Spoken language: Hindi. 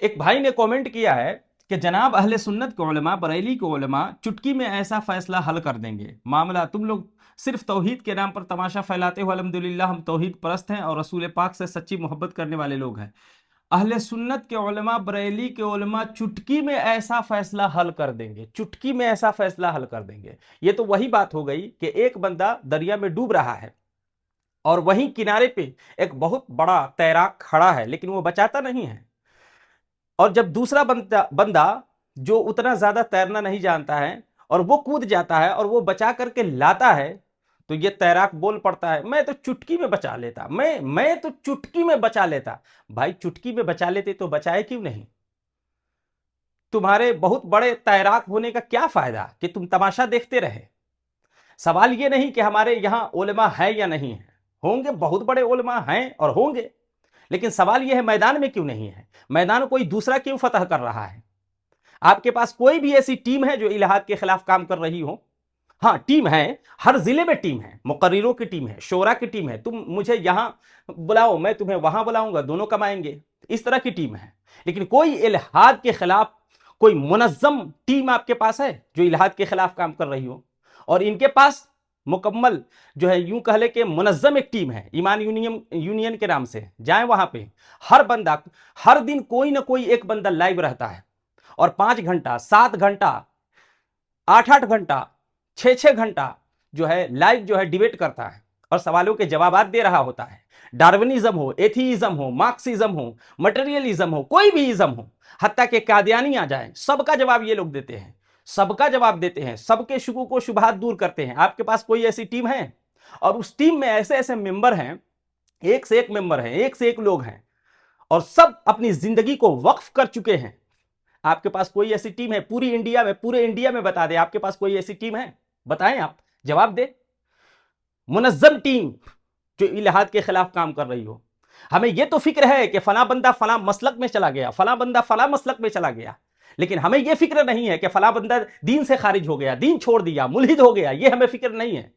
एक भाई ने कमेंट किया है कि जनाब अहले सुन्नत के उलमा, बरेली के उलमा चुटकी में ऐसा फैसला हल कर देंगे मामला। तुम लोग सिर्फ तौहीद के नाम पर तमाशा फैलाते हो। अल्हम्दुलिल्लाह हम तौहीद परस्त हैं और रसूल पाक से सच्ची मोहब्बत करने वाले लोग हैं। अहले सुन्नत के उलमा, बरेली के उलमा चुटकी में ऐसा फैसला हल कर देंगे, चुटकी में ऐसा फैसला हल कर देंगे। ये तो वही बात हो गई कि एक बंदा दरिया में डूब रहा है और वहीं किनारे पे एक बहुत बड़ा तैराक खड़ा है, लेकिन वो बचाता नहीं है। और जब दूसरा बंदा बंदा जो उतना ज्यादा तैरना नहीं जानता है और वो कूद जाता है और वो बचा करके लाता है, तो ये तैराक बोल पड़ता है मैं तो चुटकी में बचा लेता, मैं तो चुटकी में बचा लेता। भाई चुटकी में बचा लेते तो बचाए क्यों नहीं? तुम्हारे बहुत बड़े तैराक होने का क्या फायदा कि तुम तमाशा देखते रहे? सवाल ये नहीं कि हमारे यहां उलमा है या नहीं है, होंगे, बहुत बड़े उलमा हैं और होंगे, लेकिन सवाल यह है मैदान में क्यों नहीं है? मैदान कोई दूसरा क्यों फतह कर रहा है? आपके पास कोई भी ऐसी टीम है जो इलाहाद के खिलाफ काम कर रही हो? हाँ टीम है, हर जिले में टीम है, मुकर्रिरों की टीम है, शोरा की टीम है। तुम मुझे यहां बुलाओ, मैं तुम्हें वहां बुलाऊंगा, दोनों कमाएंगे, इस तरह की टीम है। लेकिन कोई इलाहाद के खिलाफ कोई मुनज्जम टीम आपके पास है जो इलाहाद के खिलाफ काम कर रही हो? और इनके पास मुकम्मल जो है यूं कह ले कि मुनज्जम एक टीम है, ईमान यूनियन के नाम से। जाएं वहां पे, हर बंदा, हर दिन कोई ना कोई एक बंदा लाइव रहता है और 5 घंटा, 7 घंटा, 8 8 घंटा, 6 6 घंटा जो है लाइव जो है डिबेट करता है और सवालों के जवाब दे रहा होता है। डार्विनिज्म हो, एथीइज्म हो, मार्क्सिज्म हो, मटेरियलिज्म हो, कोई भी इज्म हो, हत्या के कादियानी आ जाए, सबका जवाब ये लोग देते हैं, सबका जवाब देते हैं, सबके शुकू को शुबहात दूर करते हैं। आपके पास कोई ऐसी टीम है? और उस टीम में ऐसे ऐसे मेंबर हैं, एक से एक मेंबर हैं, एक से एक लोग हैं और सब अपनी जिंदगी को वक्फ कर चुके हैं। आपके पास कोई ऐसी टीम है पूरी इंडिया में? पूरे इंडिया में बता दे, आपके पास कोई ऐसी टीम है? बताएं, आप जवाब दे। मुनज्जम टीम जो इलाहाद के खिलाफ काम कर रही हो। हमें यह तो फिक्र है कि फला बंदा फला मसलक में चला गया, फला बंदा फला मसलक में चला गया, लेकिन हमें यह फिक्र नहीं है कि फला बंदा दीन से खारिज हो गया, दीन छोड़ दिया, मुल्हिद हो गया। यह हमें फिक्र नहीं है।